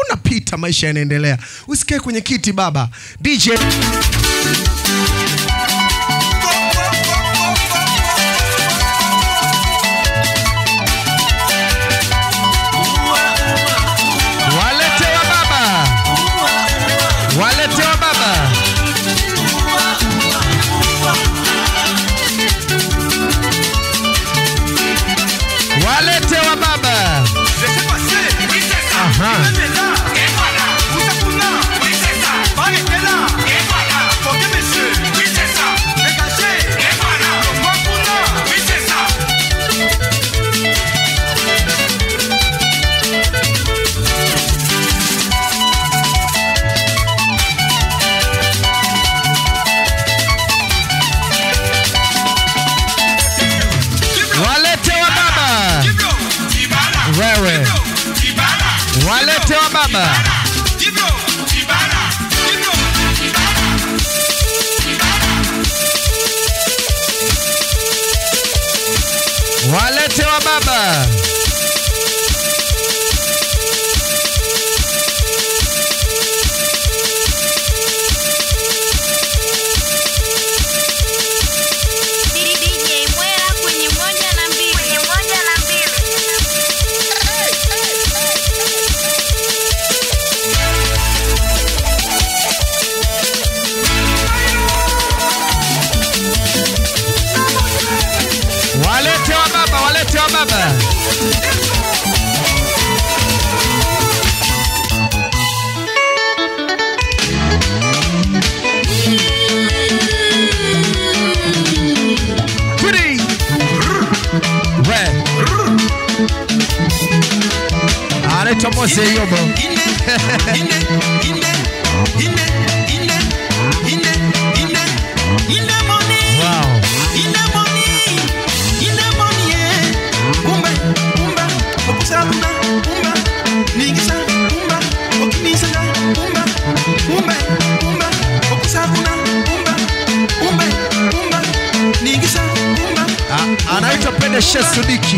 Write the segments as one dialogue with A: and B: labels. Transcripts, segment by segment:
A: Unapita, maisha yanaendelea. Usikae kwenye kiti baba. DJ Waletewa baba. Waletewa baba. Aha. Wewe waletewa baba. Waletewa baba. Waletewa baba. Pretty. Where? Anaitwa Mose Yobo. Wow. Anaitwa Pende Shesudiki.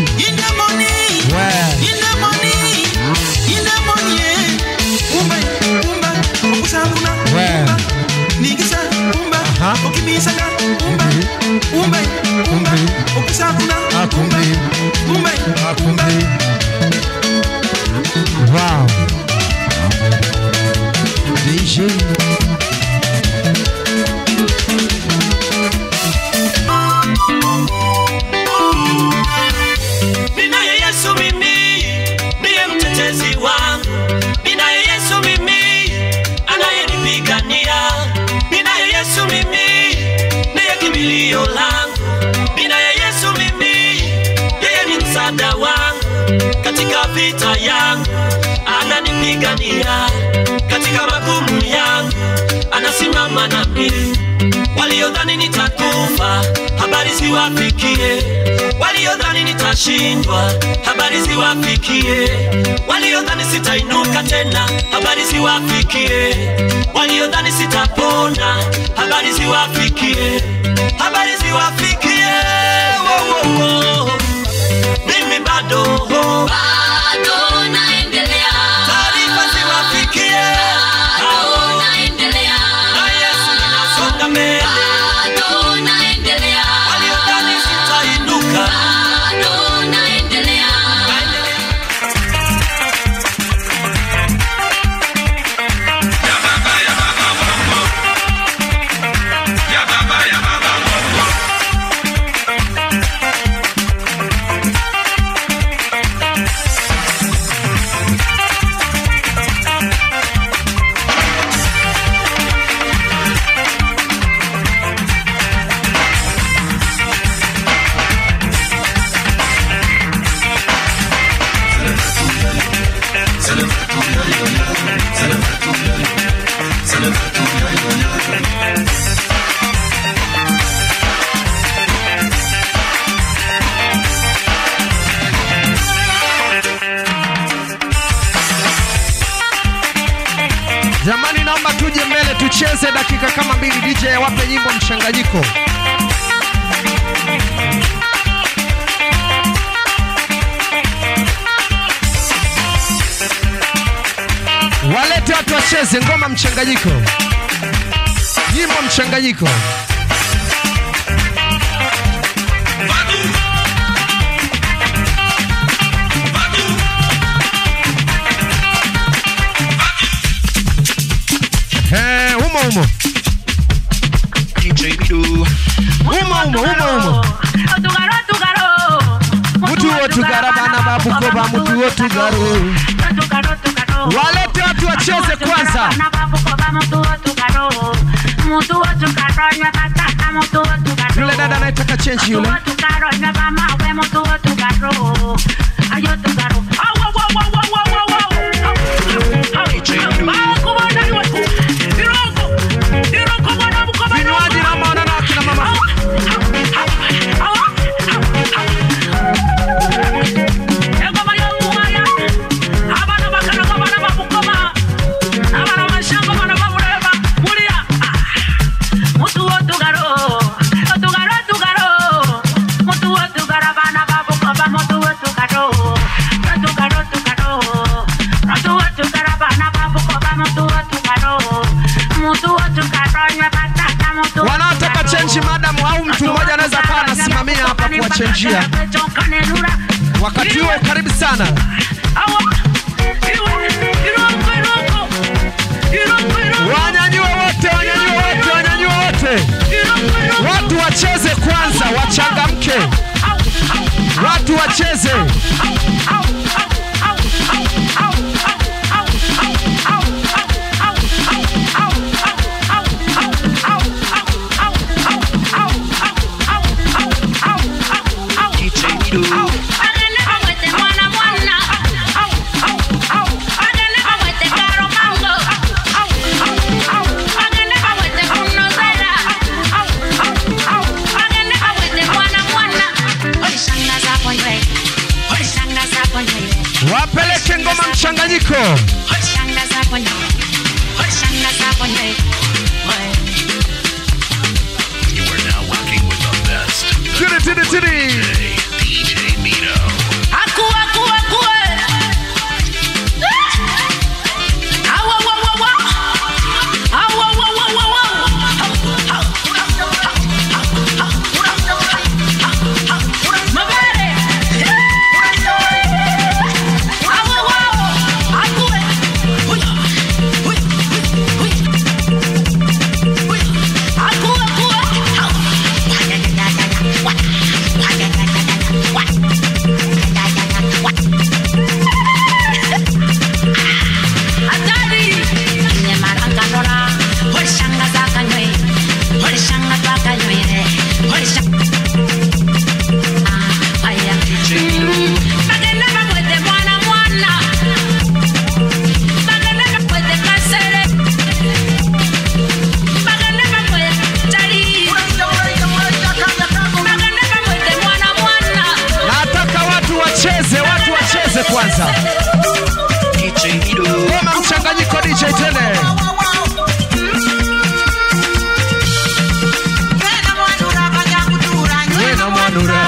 A: Wow. DJ
B: Ninaye Yesu mimi, ndiye mtetezi wangu. Ninaye Yesu mimi, anayenipigania. Ninaye Yesu mimi, ndiye kimbilio langu. Ninaye Yesu mimi, yeye ni msaada wangu. Katika vita yangu, ananipigania. Katika magumu yangu, anasimama nami. Waliodhani nitakufa, habari ziwafikie. Waliodhani nitashindwa, habari ziwafikie. Waliodhani sitainuka tena, habari ziwafikie. Waliodhani sitapona, habari ziwafikie. Habari ziwafikie. Mimi bado naendelea. Taarifa ziwafikie. Bado naendelea. Na Yesu ninasonga mbele. Bado naendelea. Waliodhani sitainuka. Bado naendelea. Ya baba bongo. Ya baba bongo.
A: Jamani, naomba tuje mbele tucheze dakika kama 2. DJ wape nyimbo mchanganyiko. Walete watu wacheze ngoma mchanganyiko. Nyimbo mchanganyiko. Umo.
B: DJ Mido.
A: Umo. Mutu wotu garabana babukoba mutu wotu garo. Walete watu wacheze kwanza. Yule dada anaitaka change yule. Wanaotaka change madam au mtu mmoja anaweza kaa anasimamia hapa kuwachangia. Wakati huo karibu sana. Wanyanyue wote. Watu wacheze kwanza, wachangamke. Watu wacheze. Wapeleke ngoma mchanganyiko.
B: You are now rocking with the best.
A: Tiri.
B: DJ Mido.
A: Kwanza ngoma mchanganyiko DJ tene. Wena mwanura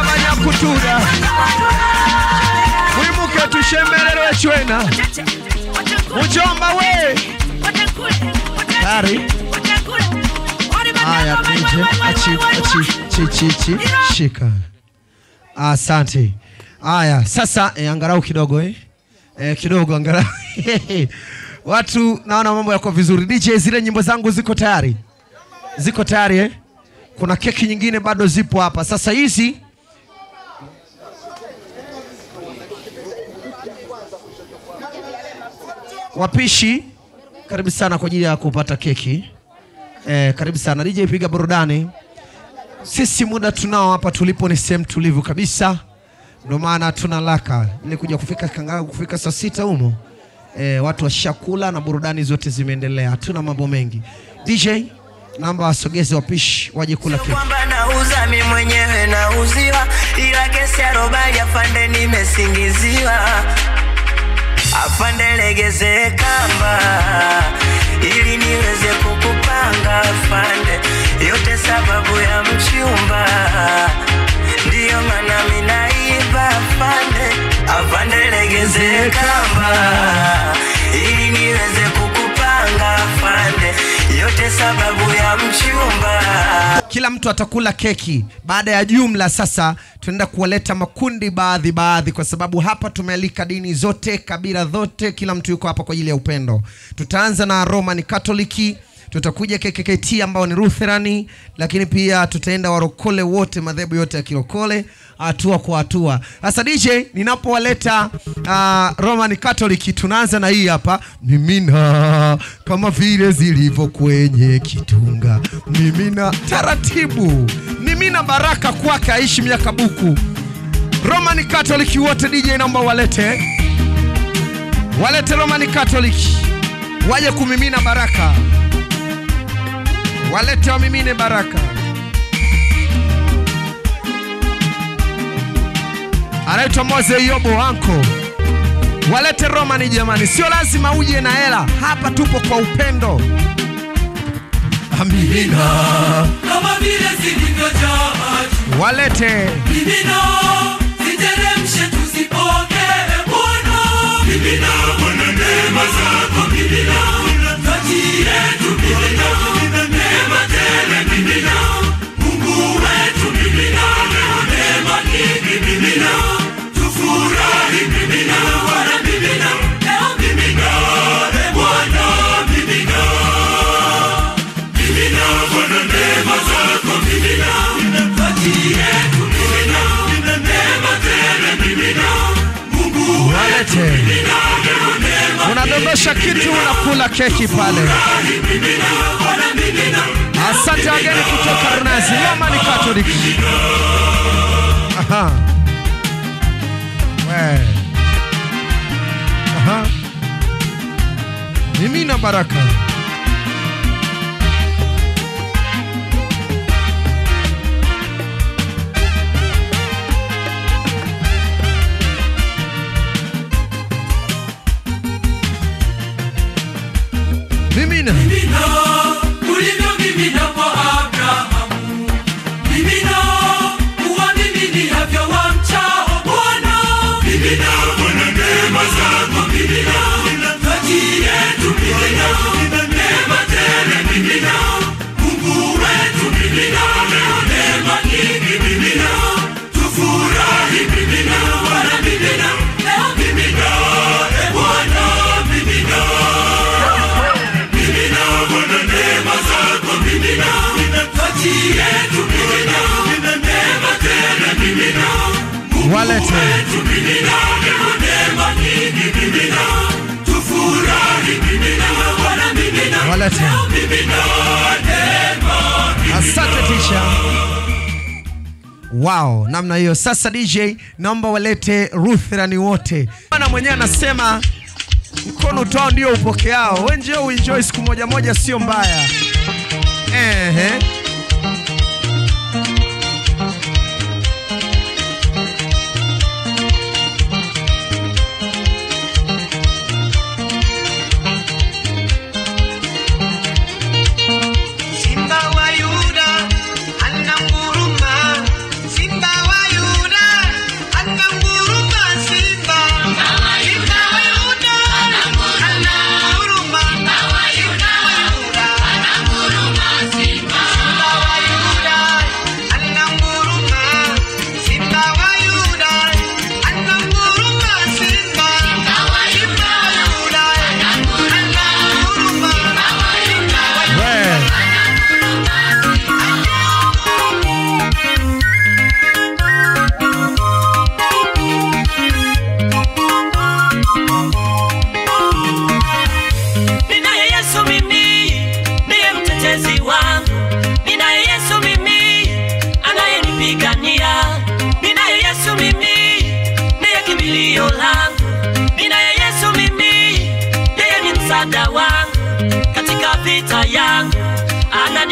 A: banyakutura. Wimuke tushemererwe chwena. Mjomba we. Tari. Haya tuje. Achi. Shika. Asante. Haya, sasa angalau kidogo kidogo angalau. Watu naona mambo yako vizuri. DJ, zile nyimbo zangu ziko tayari? Ziko tayari Kuna keki nyingine bado zipo hapa. Sasa hizi wapishi, karibu sana kwa ajili ya kupata keki. Karibu sana. DJ, piga burudani. Sisi muda tunao hapa tulipo ni sehemu tulivu kabisa. Ndio maana tunalaka ili kuja kufika saa 6 humo. Watu washakula na burudani zote zimeendelea. Hatuna mambo mengi. DJ, naomba wasogeze wapishi waje kula keki.
C: Kwamba nauza mimi mwenyewe nauziwa, ila kesi ya robali afande nimesingiziwa. Afande legeze kamba ili niweze kukupanga afande, yote sababu ya mchumba, ndiyo maana mimi naiba afande. Afande legeze kamba ili niweze kukupanga afande, yote sababu ya mchumba.
A: Kila mtu atakula keki. Baada ya jumla sasa tunaenda kuwaleta makundi baadhi kwa sababu hapa tumealika dini zote, kabila zote, kila mtu yuko hapa kwa ajili ya upendo. Tutaanza na Roman Katoliki, tutakuja KKKT ambao ni Lutherani, lakini pia tutaenda warokole wote, madhehebu yote ya kirokole, hatua kwa hatua. Sasa DJ, ninapowaleta Roman Katoliki, tunaanza na hii hapa. Mimina kama vile zilivyo kwenye kitunga, mimina taratibu, mimina baraka kwake aishi miaka buku. Roman Katoliki wote DJ, naomba walete Roman Katoliki waje kumimina baraka. Walete wamimine baraka. Anaitwa Moze Yobo Anko. Walete Roman jamani, sio lazima uje na hela. Hapa tupo kwa upendo. Amina kama vile zilivyojaa. Walete mimina, siteremshe tusipoke Bwana. Mimina Bwana neema zako, mimina kati yetu, mimina neema tele, mimina Mungu wetu, mimina neema nyingi, mimina tufurahi, mimina Bwana, mimina leo, mimina Bwana, mimina mimina Bwana neema zako, mimina kati yetu, mimina neema tele, mimina Mungu wetu, mimina neema. Unadondosha kitu, unakula keki pale. Asante wageni kutoka Runazi, Roman Katoliki. Aha. Aha. Mimina baraka. Mimina. Mimina, ulivyo mimina kwa Abrahamu. Mimina, uamini havyo wamchao Bwana. Mimina Bwana neema zako, mimina kati yetu, mimina neema tele, mimina Mungu wetu, mimina leo neema nyingi, mimina tufurahi, mimina Bwana, mimina leo, mimina Bwana, mimina Bwana neema zako, mimina kati yetu, mimina neema tele, mimina Mungu wetu, mimina leo neema nyingi, mimina tufurahi, mimina Bwana, mimina leo, mimina neema. Asante teacher. Wow, namna hiyo. Sasa DJ, naomba walete Lutherani wote. Bwana mwenyewe anasema mkono utao ndio upokeao. Wewe njoo uenjoy siku moja moja, sio mbaya.
C: Simba wa Yuda ananguruma, Simba wa Yuda ananguruma, Simba wa Yuda ananguruma, Simba wa Yuda ananguruma, Simba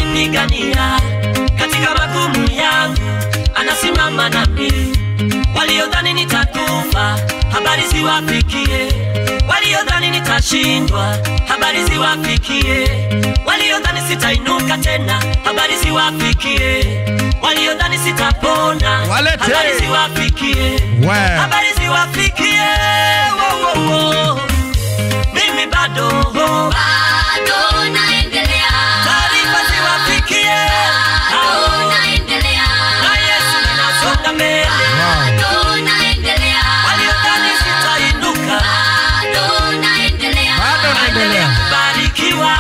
D: ananipigania katika magumu yangu, anasimama nami. Waliodhani nitakufa, habari ziwafikie. Waliodhani nitashindwa, habari ziwafikie. Waliodhani sitainuka tena, habari ziwafikie. Waliodhani sitapona, habari ziwafikie. Habari ziwafikie. Mimi bado naendelea. Taarifa ziwafikie. Bado naendelea. Na Yesu ninasonga mbele. Bado naendelea. Waliodhani sitainuka. Bado naendelea. Bado naendelea. Kubarikiwa.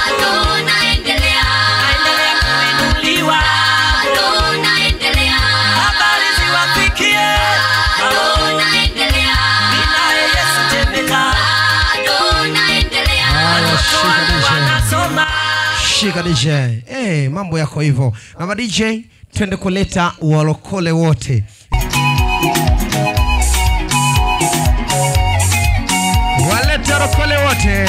D: Bado naendelea. Naendelea kuinuliwa. Bado naendelea. Habari ziwafikie. Bado naendelea. Ninaye Yesu tembea. Bado naendelea. Wanasoma.
A: Shika DJ. Mambo yako hivyo. Mama DJ, twende kuleta walokole wote. Walete walokole wote.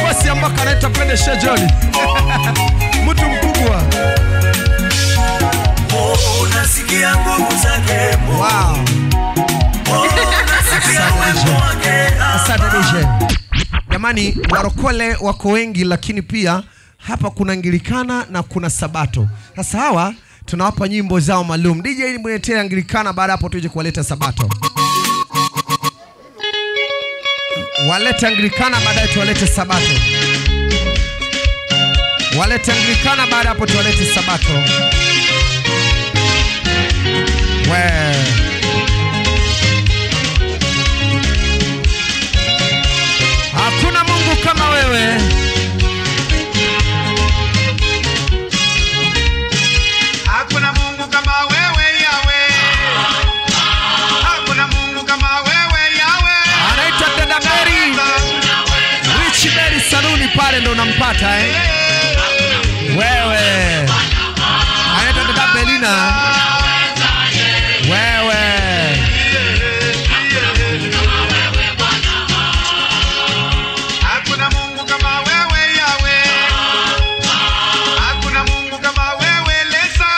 A: Bosi ambaka anaita pende Shejoni. Mtu mkubwa.
C: Unasikia nguvu zake.
A: Wow. Asante DJ. Jamani, warokole wako wengi, lakini pia hapa kuna Anglikana na kuna Sabato. Sasa hawa tunawapa nyimbo zao maalum. DJ ni mwenetea Anglikana, baada hapo tuje kuwaleta Sabato. Walete Anglikana, baadaye tuwalete Sabato. Walete Anglikana, baada hapo tuwalete Sabato. Hakuna Mungu kama wewe.
E: Hakuna Mungu kama wewe Yahweh. Hakuna Mungu kama wewe Yahweh.
A: Anaitwa Dada Mary. Rich Mary saluni pale ndo unampata wewe. Anaitwa Dada Belina. Wewe.
E: Hakuna Mungu kama wewe Yahweh. Hakuna Mungu kama wewe Lesa.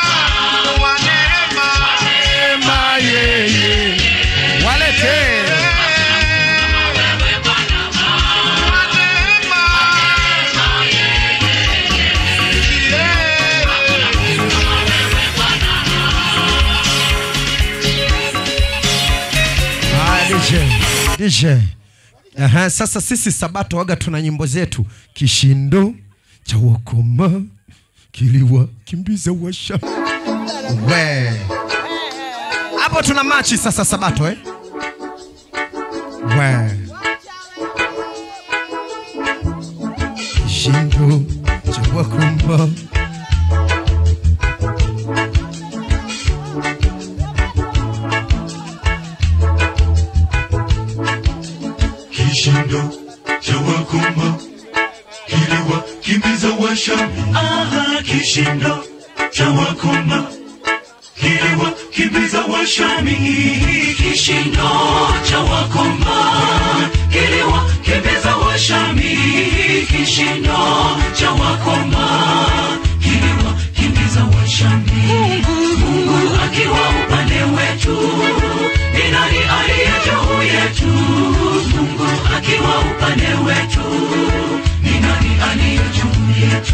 E: Wa neema.
A: Neema yeye. Walete. DJ. Sasa sisi Sabato waga tuna nyimbo zetu. Kishindo cha wakoma kiliwa kimbiza washa. Hapo tuna machi sasa Sabato Kishindo cha wakoma
F: Kishindo cha wakoma kiliwa kimbiza washami. Kishindo cha wakoma kiliwa kimbiza washami. Kishindo cha wakoma kiliwa kimbiza washami. washami, kishindo cha wakoma kiliwakimbiza washami. Mungu akiwa upande wetu, ni nani aliye juu yetu? Mungu akiwa upande wetu, ni nani aliye juu yetu?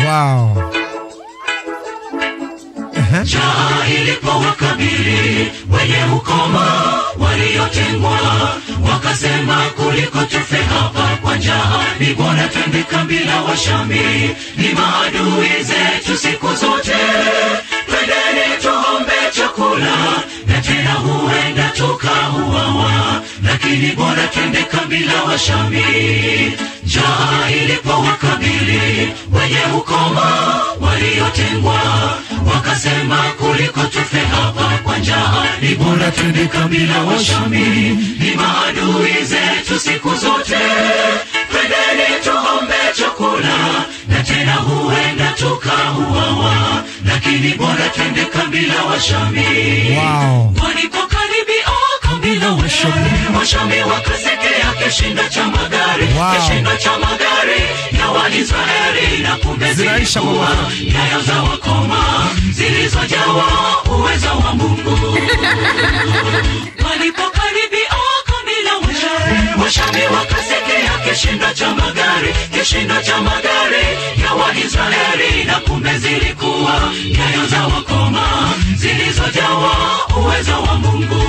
A: Wow.
F: Njaa ilipowakabili wenye ukoma waliotengwa, wakasema kuliko tufe hapa kwa njaa, ni bora twende kambi la washami. Ni maadui zetu siku zote, twendeni tuombe chakula, na tena huenda tukauawa, lakini bora twende kambi la washami. Njaa ilipowakabili wenye ukoma waliotengwa, wakasema kuliko tufe hapa kwa njaa, ni bora twende kambi la washami. Ni maadui zetu siku zote, twendeni tuombe chakula, na tena huenda tukauawa, lakini bora twende kambi la washami.
A: Wow.
F: Walipokaribia kambi la washami, washami wakasekea kishindo cha magari.
A: Wow.
F: Kishindo cha magari ya Waisraeli, na kumbe zilikuwa nyayo za wakoma zilizojawa uwezo wa Mungu. Walipokaribia kambi la washami, washami wakasekea kishindo cha magari. Kishindo cha magari ya Waisraeli, na kumbe zilikuwa nyayo za wakoma zilizojawa uwezo wa Mungu.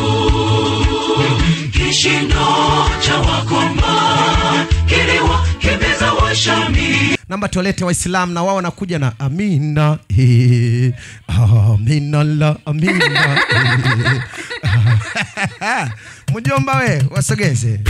F: Kishindo cha wakoma kiliwakimbiza washami.
A: Namba tuwalete Waislamu na wao wanakuja na amina. Amina la amina. Mjomba we wasogeze.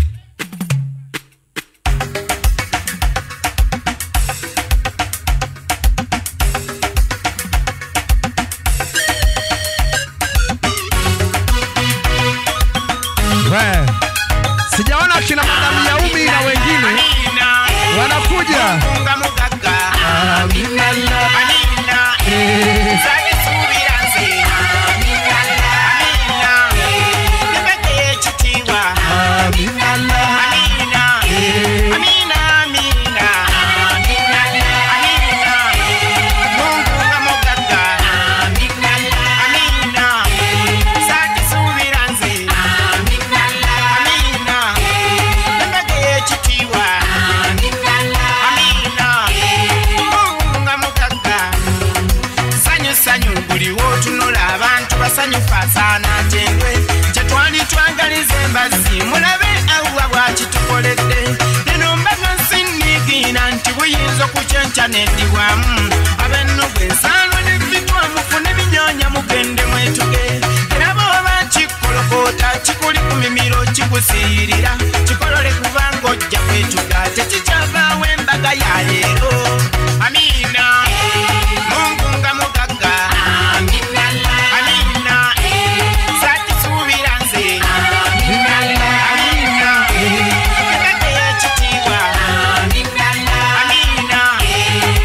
A: Sijaona kina Madam Yaumi na wengine wanakuja. Amina la amina. Sage subiranze. Amina la amina. Nipeke chitiwa. Amina la amina. Amina amina. Amina la amina. Mungu ngamugaga. Amina la amina. Sage subiranze. Amina la amina. Nipeke chitiwa. Amina la amina. Mungu ngamugaga. Sanyu buli wotunula abantu basanyufa sana tengwe, kyetwali twagaliza embazzi mulabe awuwa bwakitukoledde. Eno mbaga sinigina nti buyinza okucyenca neddiwamu, abenno bwensaalwa nebitwa mufune binyonya mugende mwetuge. Era bw'oba kikolokoota kikuli ku mimiro kikusiirira, kikolole kubanga ojja kwetuga, tekikyavaawo embaga ya leero. Amiina. Mungu ngamugaga. Amina la amina. Saki subiranze. Amina la amina. Nipeke chitiwa. Amina la amina.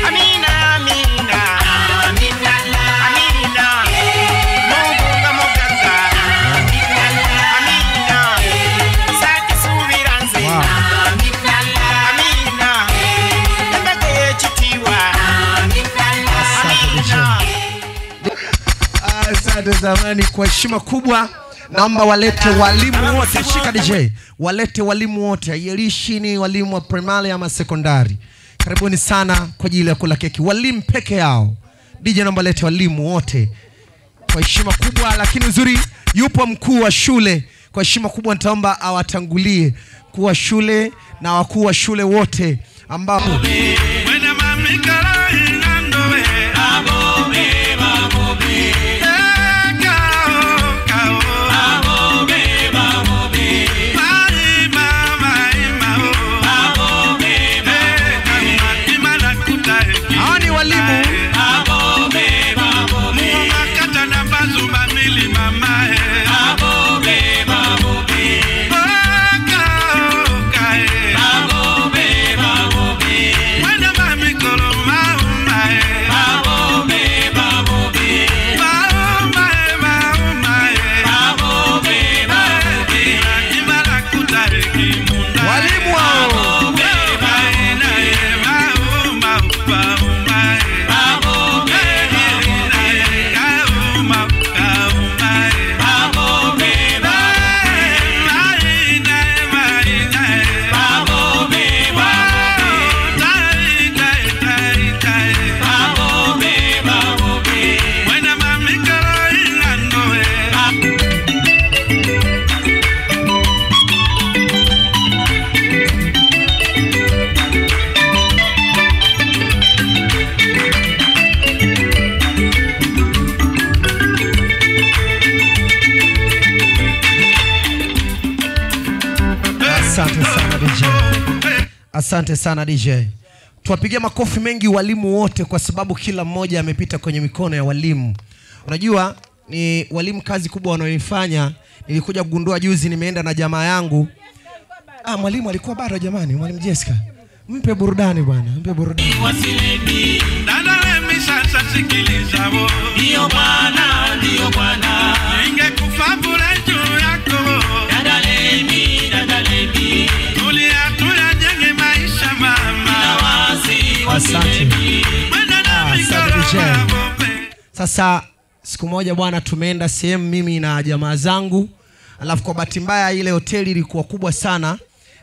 A: Amina amina. Amina la amina. Mungu ngamugaga. Amina la amina. Saki subiranze. Amina la amina. Nipeke chitiwa. Asante zamani, kwa heshima kubwa naomba walete walimu wote. Shika DJ, walete walimu wote, haijalishi ni walimu wa primary ama sekondari. Karibuni sana kwa ajili ya kula keki. Walimu peke yao. DJ naomba walete walimu wote kwa heshima kubwa, lakini uzuri yupo mkuu wa shule. Kwa heshima kubwa nitaomba awatangulie mkuu wa shule na wakuu wa shule wote ambao
E: When
A: Asante sana DJ. Tuwapigie makofi mengi walimu wote kwa sababu kila mmoja amepita kwenye mikono ya walimu. Unajua ni walimu kazi kubwa wanaoifanya. Nilikuja kugundua juzi nimeenda na jamaa yangu. Mwalimu alikuwa bado jamani, mwalimu Jessica. Mpe burudani bwana, mpe burudani.
E: Dada Lemi sasa sikiliza wo.
F: Ndio bwana, ndio bwana.
E: Ningekufa bure juu yako.
F: Dada Lemi, dada Lemi.
E: Tulia jenge maisha mama.
A: Asante. Sasa siku moja bwana tumeenda sehemu mimi na jamaa zangu. Alafu kwa bahati mbaya ile hoteli ilikuwa kubwa sana.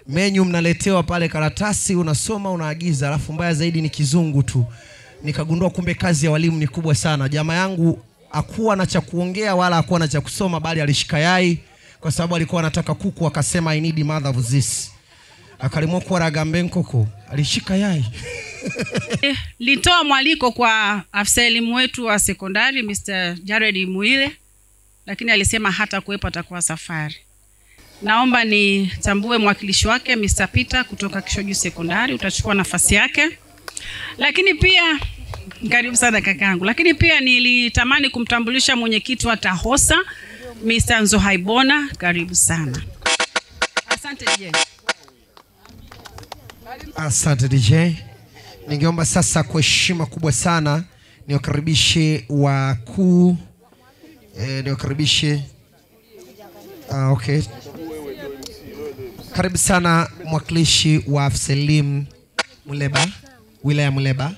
A: Menu mnaletewa pale karatasi, unasoma, unaagiza, alafu mbaya zaidi ni kizungu tu. Nikagundua kumbe kazi ya walimu ni kubwa sana. Jamaa yangu hakuwa na cha kuongea wala hakuwa na cha kusoma, bali alishika yai kwa sababu alikuwa anataka kuku, akasema I need mother of this. Akalimwa kwa ragambe nkoko, alishika yai.
G: Litoa mwaliko kwa afisa elimu wetu wa sekondari Mr. Jared Muile, lakini alisema hata kuwepo atakuwa safari. Naomba nitambue mwakilishi wake Mr. Peter kutoka Kishoju Sekondari, utachukua nafasi yake. Lakini pia karibu sana kakangu. Lakini pia nilitamani kumtambulisha mwenyekiti wa TAHOSA Mr. Nzohaibona, karibu sana. Asante DJ.
A: Asante DJ. Ningeomba sasa kwa heshima kubwa sana niwakaribishe wakuu okay. Karibu sana mwakilishi wa afisa elimu Muleba, wilaya Muleba.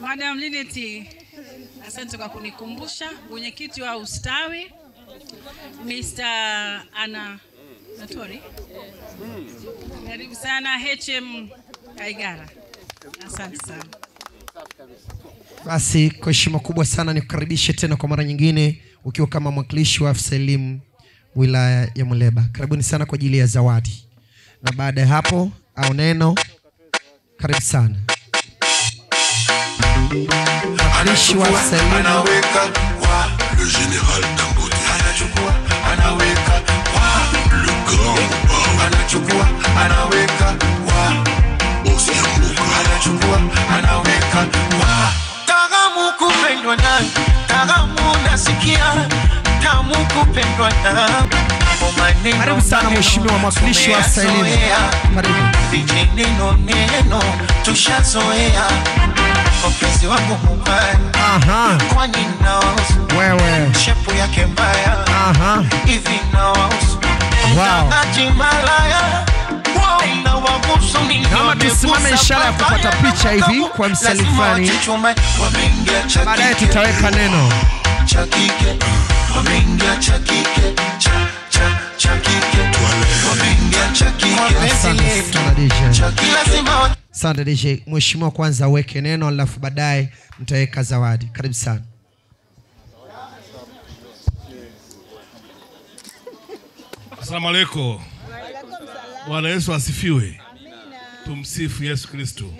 G: Madam Lineti, asante kwa kunikumbusha. Mwenyekiti wa ustawi Mr. Ana Natori. Karibu sana HM Kaigara. Asante sana.
A: Basi kwa heshima kubwa sana nikukaribishe tena kwa mara nyingine ukiwa kama mwakilishi wa afisa elimu wilaya ya Muleba. Karibuni sana kwa ajili ya zawadi. Na baada ya hapo au neno, karibu sana. Mwakilishi wa afisa elimu
H: anaweka kwa le général Dangote, anachukua anaweka kwa le grand Bao, anachukua anaweka kwa boss Yambuka, anachukua anaweka kwa
C: Tagamu kupendwa na tagamu nasikia tamu kupendwa na
A: Karibu sana mheshimiwa mwakilishi wa afisa elimu. Karibu.
C: Vijineno neno tushazoea mpenzi wangu mbaya. Kwa nini naosu
A: wewe
C: shepu yake mbaya hivi naosu malaya na wabusu ni
A: kama tusimame ishara ya kupata picha hivi kwa msalifani. Baadaye tutaweka neno
C: chakike wamengia chakike chakike wamengia chakike.
A: Asante DJ. Mheshimiwa kwanza aweke neno alafu baadaye mtaweka zawadi. Karibu sana.
I: Asalamu alaykum. Bwana Yesu asifiwe. Tumsifu Yesu Kristo.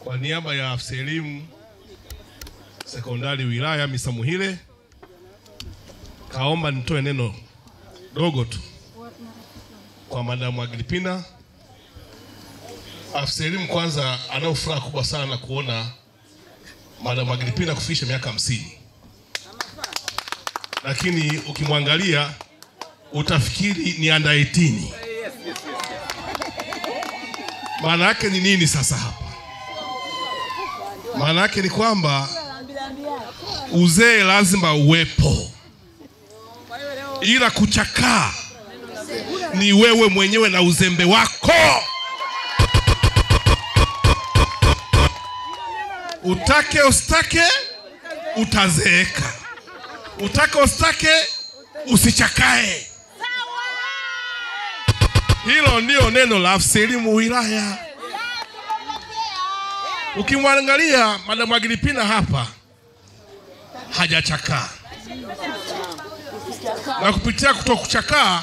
I: Kwa niaba ya afisa elimu sekondari wilaya Mr. Muhile, kaomba nitoe neno dogo tu kwa Madam Agripina. Afisa elimu kwanza ana furaha kubwa sana kuona Madam Agripina kufikisha miaka 50. Lakini ukimwangalia utafikiri ni under 18. Maana yake ni nini sasa hapa? Maana yake ni kwamba uzee lazima uwepo, ila kuchakaa ni wewe mwenyewe na uzembe wako. Utake ustake utazeeka, utake ustake usichakae. Hilo ndio neno la afisa elimu wilaya. Ukimwangalia Madam Agripina hapa hajachakaa, na kupitia kutokuchakaa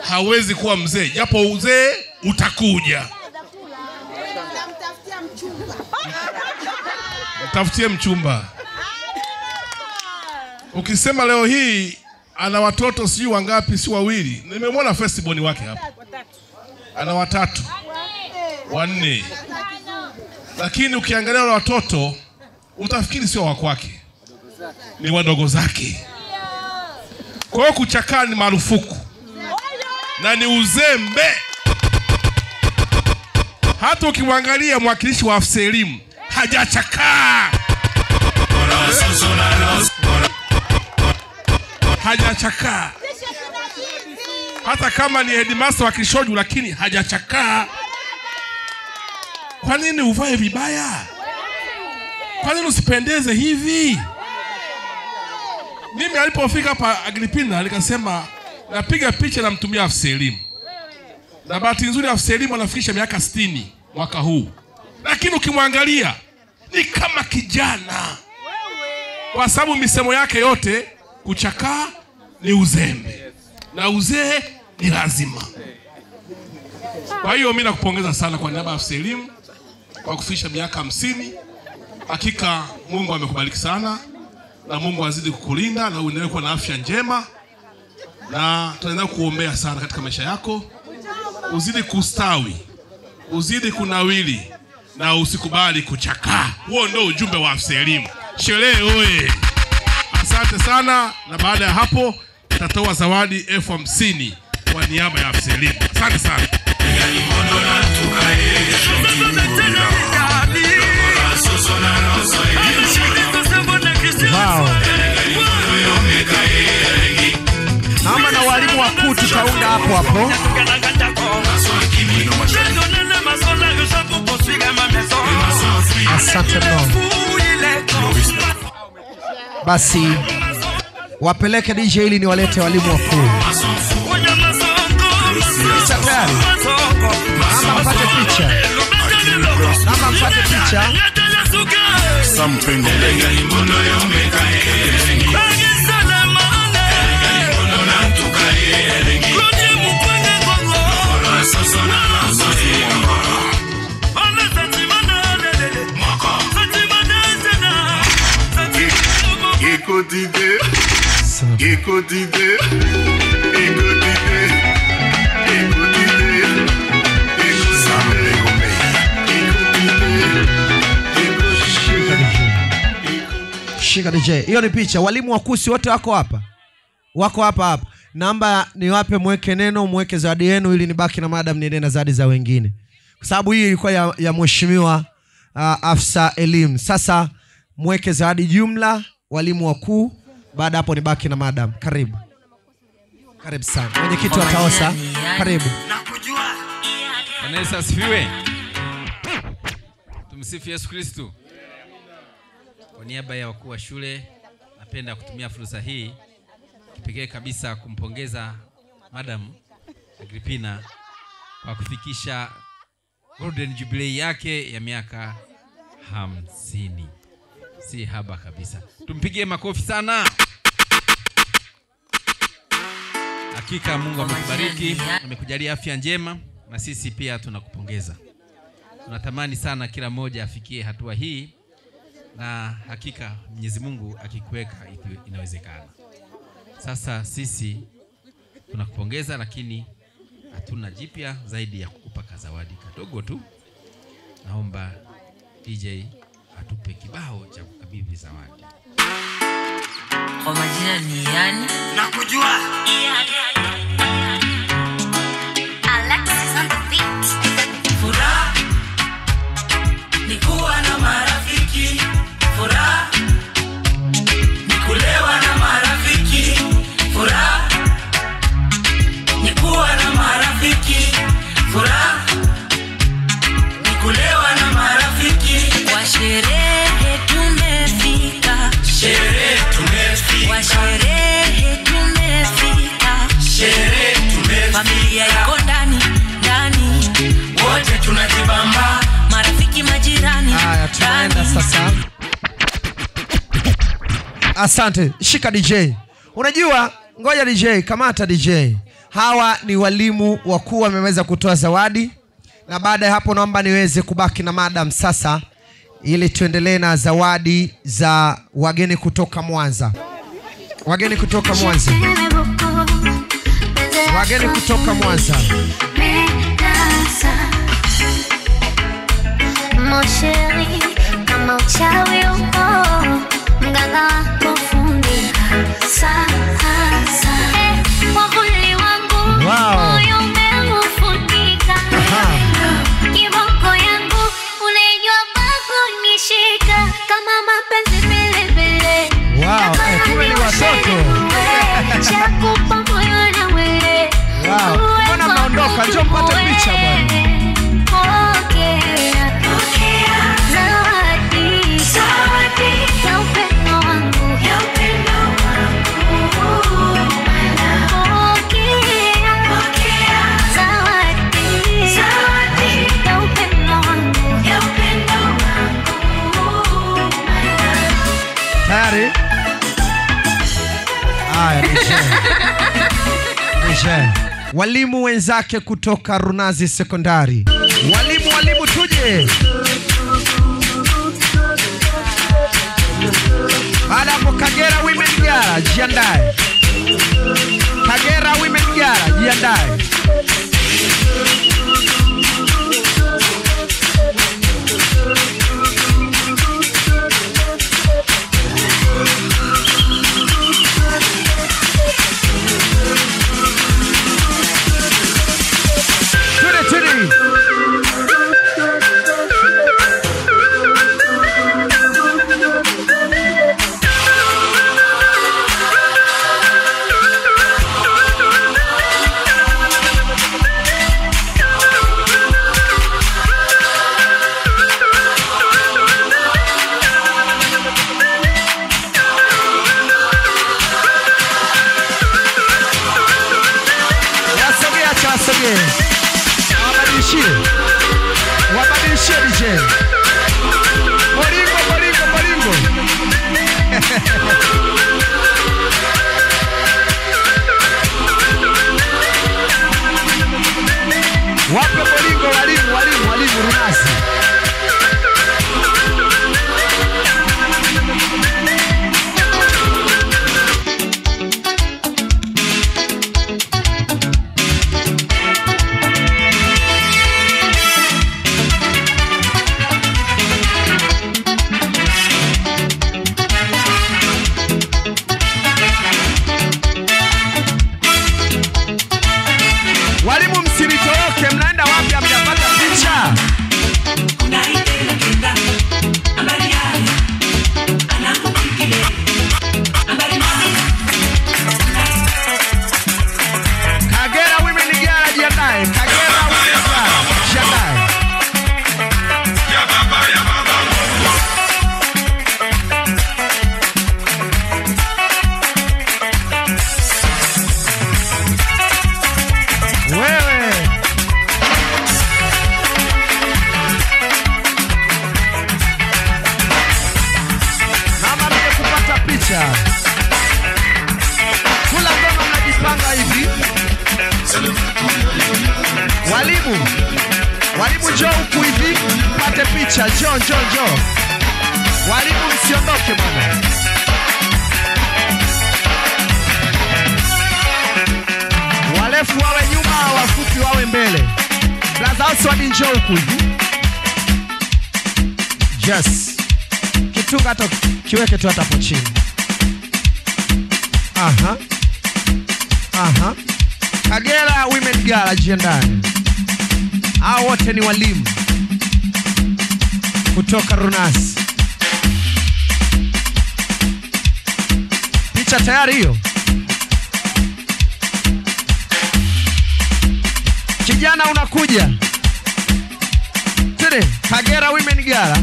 I: hawezi kuwa mzee, japo uzee utakuja. Mtafutie mchumba. Ukisema leo hii ana watoto si wangapi, si wawili. Nimemwona firstborn wake hapa. Ana watatu. Wanne. Lakini ukiangalia wale watoto utafikiri sio wa kwake. Ni wadogo zake. Kwa hiyo kuchakaa ni marufuku. Na ni uzembe. Hata ukimwangalia mwakilishi wa afisa elimu hajachakaa. Hajachakaa. Hata kama ni headmaster wa Kishoju lakini hajachakaa. Kwa nini uvae vibaya? Kwa nini usipendeze hivi? Mimi alipofika hapa Agripina nikasema napiga picha na mtumia afisa elimu. Na bahati nzuri afisa elimu anafikisha miaka 60 mwaka huu. Lakini ukimwangalia ni kama kijana. Kwa sababu misemo yake yote kuchakaa ni uzembe. Na uzee ni lazima. Kwa hiyo mimi nakupongeza sana kwa niaba ya afisa elimu kwa kufikisha miaka 50. Hakika Mungu amekubariki sana. Na Mungu azidi kukulinda na uendelee kuwa na afya njema. Na tunaendelea kuombea sana katika maisha yako. Uzidi kustawi. Uzidi kunawili. Na usikubali kuchakaa. Huo ndio ujumbe wa afisa elimu. Sherehe oye. Asante sana. Na baada ya hapo tutatoa zawadi 50 kwa niaba ya afisa elimu. Asante sana.
A: Wow. Naomba na walimu wakuu tutaunga hapo hapo. Asante no. Basi wapeleke DJ ili niwalete walimu wakuu. Tayari. Naomba mpate picha. Naomba mpate picha. Shika DJ. Hiyo ni picha. Walimu wakusi wote wako hapa. Wako hapa. Naomba niwape mweke neno, mweke zawadi yenu ili nibaki na madam niende na zawadi za wengine. Kwa sababu hii ilikuwa ya mheshimiwa afisa elimu. Sasa mweke zawadi jumla walimu wakuu, baada hapo nibaki na madam. Karibu. Karibu sana. Mwenyekiti wa TAOSA. Karibu.
J: Bwana Yesu asifiwe. Tumsifu Yesu Kristo. Kwa niaba ya wakuu wa shule napenda kutumia fursa hii kipekee kabisa kumpongeza Madam Agripina kwa kufikisha Golden Jubilee yake ya miaka 50. Si haba kabisa. Tumpigie makofi sana. Hakika Mungu amekubariki, amekujalia afya njema na sisi pia tunakupongeza. Tunatamani sana kila mmoja afikie hatua hii na hakika Mwenyezi Mungu akikuweka inawezekana. Sasa sisi tunakupongeza lakini hatuna jipya zaidi ya kukupa zawadi kadogo tu. Naomba DJ atupe kibao cha kukabidhi zawadi.
K: Kwa majina ni yani
C: nakujua
K: Alexis on the beat. Furaha ni kuwa na marafiki. Furaha ni kulewa na marafiki. Furaha ni kuwa na marafiki. Furaha ni kulewa na marafiki. Kwa sherehe tumefika. Sherehe tumefika. Kwa sherehe tumefika. Sherehe tumefika. Familia iko ndani wote tunajibamba. Marafiki majirani.
A: Haya tunaenda sasa. Asante. Shika DJ. Unajua ngoja DJ, kamata DJ. Hawa ni walimu wakuu wameweza kutoa zawadi. Na baada ya hapo naomba niweze kubaki na madam sasa ili tuendelee na zawadi za wageni kutoka Mwanza. Wageni kutoka Mwanza. Wageni kutoka Mwanza.
L: Mon chéri, kama uchawi uko, mganga wako fundi sasa. Wavuli wangu, moyo umeufunika. Kiboko yangu, unajua pa kunishika kama mapenzi vile.
A: Wow, kumbe ni watoto.
L: Chakupa moyo na wewe.
A: Wow, mbona mnaondoka? Njoo mpate picha bwana. Tayari? Haya, nishe. Walimu wenzake kutoka Runazi Sekondari. Walimu tuje. Baada hapo Kagera Women Gala, jiandae. Kagera Women Gala, jiandae. Wabadilishie DJ. Bolingo. Wape bolingo walimu Runazi. Walimu msiritoke, mnaenda wapi hamjapata picha? Kagera Women Gala, jiandae. Kagera Women Gala, jiandae. Wewe mama, mje kupata picha. Kula ngoma, mnajipanga hivi. Walimu njoo huku hivi, mpate picha. Njoo. Walimu msiondoke bwana. Warefu wawe nyuma, wafupi wawe mbele. Blaza Oswald njoo huku hivi. Yes. Kitunga hata kiweke tu hata hapo chini. Aha. Kagera Women Gala, jiandae. Hao wote ni walimu kutoka Runazi. Picha tayari hiyo? Kijana unakuja. Tede, Kagera Women Gala,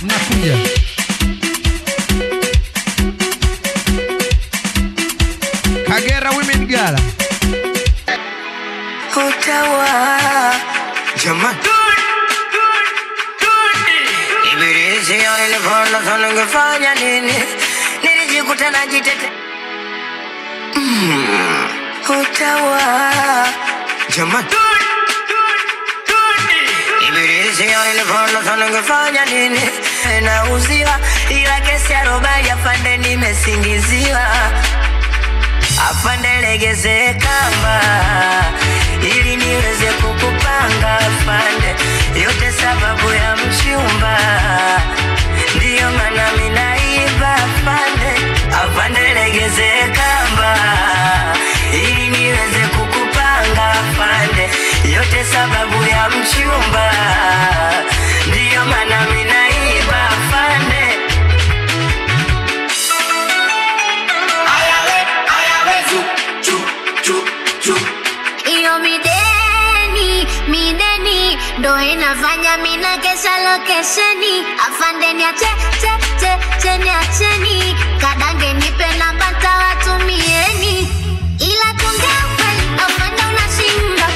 A: mnakuja. Kagera Women Gala.
C: Utawa jamani. Ibilisi aliniponda sana, ngefanya nini? Nilijikuta najitete. Utawa jamani. Ibilisi aliniponda sana, ngefanya nini? Nauziwa ila kesi ya roba ya fande nimesingiziwa. afande legeze kamba ili niweze kukupanga afande, yote sababu ya mchumba, ndiyo maana mimi naiba afande, afande legeze kamba ili niweze kukupanga afande, yote sababu ya mchumba, ndiyo maana mimi naiba afande.
L: Iyo mideni ndo inafanya mina kesha lokesheni. Afande niacheni kadange nipe namba ntawatumieni, ila tongea ukweli afande unashinda.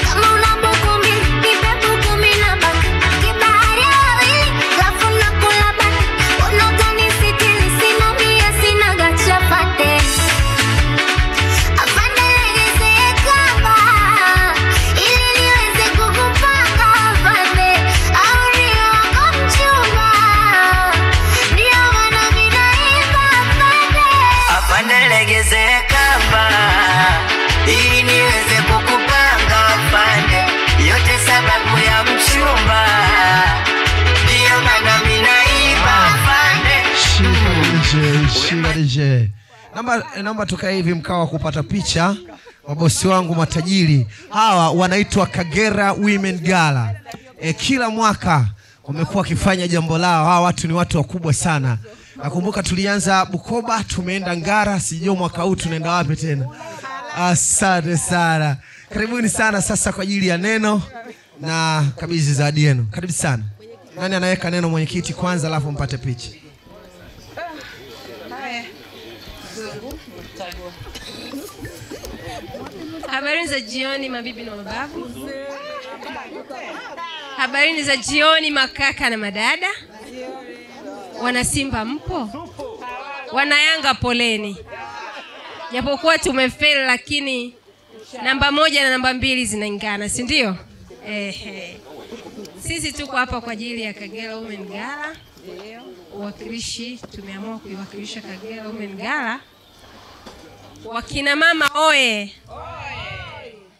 L: Kama una buku mbili nipe buku mbili na baki, kibahari ya wawili lafu nakula baki. Mbona utanisitiri sina mie sina gachapate.
C: Ili niweze kukupanga afande, yote sababu ya mchumba, ndiyo maana mimi naiba afande.
A: Shika DJ. Naomba tukae hivi mkao wa kupata picha. Mabosi wangu matajiri hawa wanaitwa Kagera Women Gala. Kila mwaka wamekuwa wakifanya jambo lao. Hawa watu ni watu wakubwa sana. Nakumbuka tulianza Bukoba, tumeenda Ngara, sijui mwaka huu tunaenda wapi tena. Asante sana. Karibuni sana sasa kwa ajili ya neno na kabidhi zawadi yenu. Karibu sana. Nani anaweka neno mwenyekiti kwanza alafu mpate picha?
M: Habari za jioni mabibi na mababu. Habari za jioni makaka na madada. Wana Simba mpo? Wana Yanga poleni. Japokuwa tumefeli lakini namba 1 na namba 2 zinaingana, si ndio? Sisi tuko hapa kwa ajili ya Kagera Women Gala. Uwakilishi, tumeamua kuiwakilisha Kagera Women Gala. Wakina mama oye.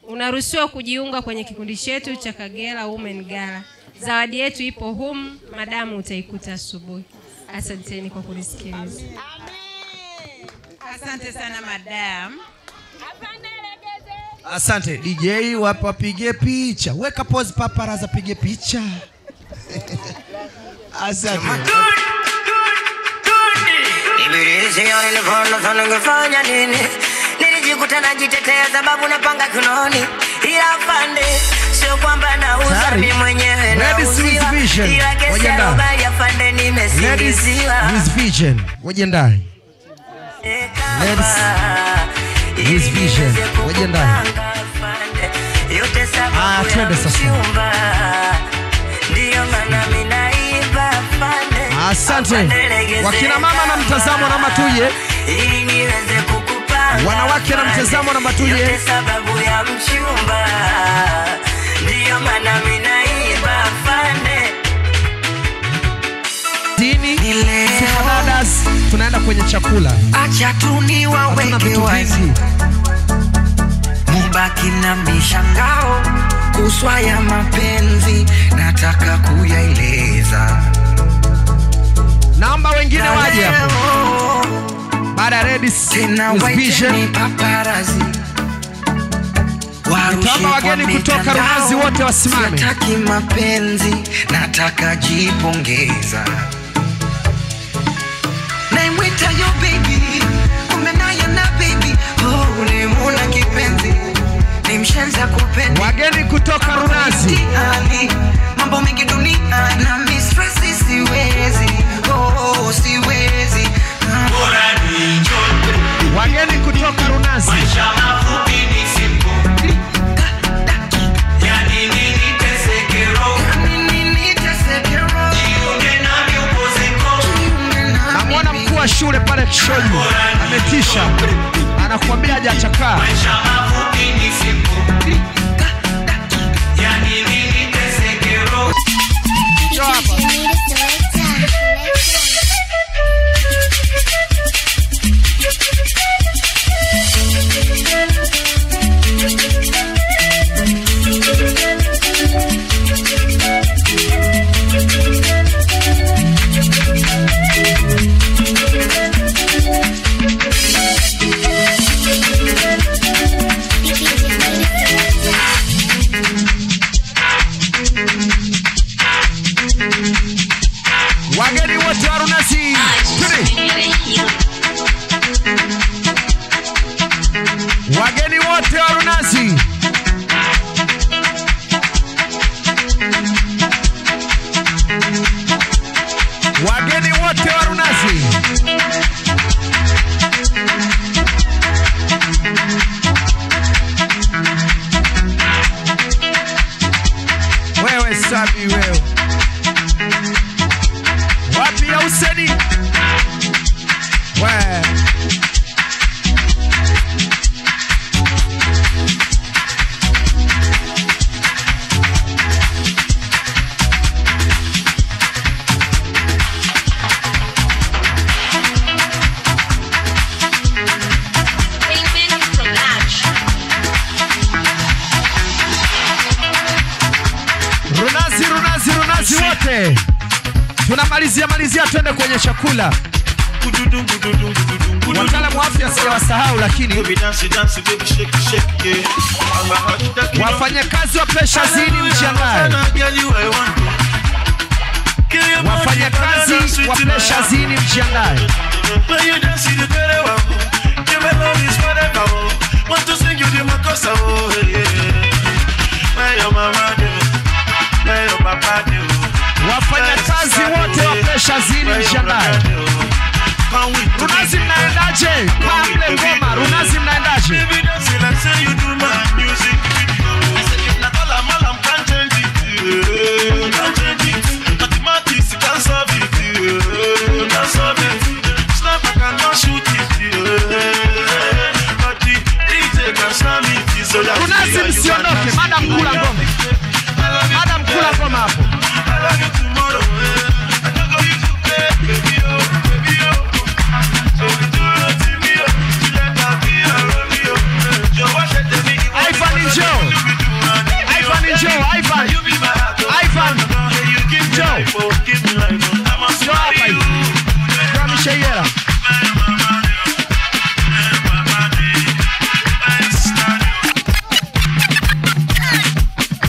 M: Unaruhusiwa kujiunga kwenye kikundi chetu cha Kagera Women Gala. Zawadi yetu ipo humu, madamu utaikuta asubuhi. Asanteni kwa kunisikiliza.
N: Asante sana madam.
A: Asante DJ, wapige picha. Weka pose paparaza pige picha. Asante.
C: Ibilisi aliniponda sana ngefanya nini? Nilijikuta najitetea sababu napanga kinoni. Ila afande sio kwamba nauza mimi mwenyewe nauziwa. Ila kesi ya robali afande nimesingiziwa.
A: Ladies Vision, wajiandae. Ladies Vision, wajiandae.
C: Yote sababu
A: twende sasa.
C: Ndiyo maana mimi naiba afande.
A: Asante. Wakina mama na mtazamo na matuje.
C: Ili niweze kukupanga.
A: Wanawake na mtazamo na matuje.
C: Yote sababu ya mchumba. Ndiyo maana mimi naiba afande.
A: Dini, Sifadadas, tunaenda kwenye chakula.
C: Acha tu niwaweke wazi. Mubaki na mishangao kuswa ya mapenzi nataka kuyaeleza.
A: Naomba wengine waje hapo. Baada Ladies Vision
C: paparazi.
A: Naomba wageni kutoka Runazi wote wasimame.
C: Nataki mapenzi nataka jipongeza. Naimwita yo baby, umenaya na baby. Oh, nimuna kipenzi. Nimshenza kupenda.
A: Wageni kutoka Runazi.
C: Mambo mengi dunia na mistress siwezi. Oh, siwezi.
F: Bora ni njoo.
A: Wageni kutoka Runazi.
F: Maisha mafupi ni simple. Yani nini tesekero. Jiunge nami upozeko.
A: Namwona mkuu wa shule pale Kishonyi ametisha. Anakuambia hajachakaa.
F: Maisha mafupi ni simple. Yani nini tesekero.
A: Njoo hapa. wewe Sabi wewe. Wapi ya Useni? Wewe. Runazi wote. Tunamalizia twende kwenye chakula. Wataalamu wa afya sijawasahau lakini wafanyakazi wa Pressure Zini mjiandae. Wafanyakazi wa Pressure Zini mjiandae. Wafanyakazi wote wa Pressure Zini mjiandae. Runazi mnaendaje? Pamble ngoma, Runazi mnaendaje? Runazi msiondoke, madam kula ngoma. Madam kula ngoma hapo. Ivan Joe. Joe hapa hivi. Kwa mshayera.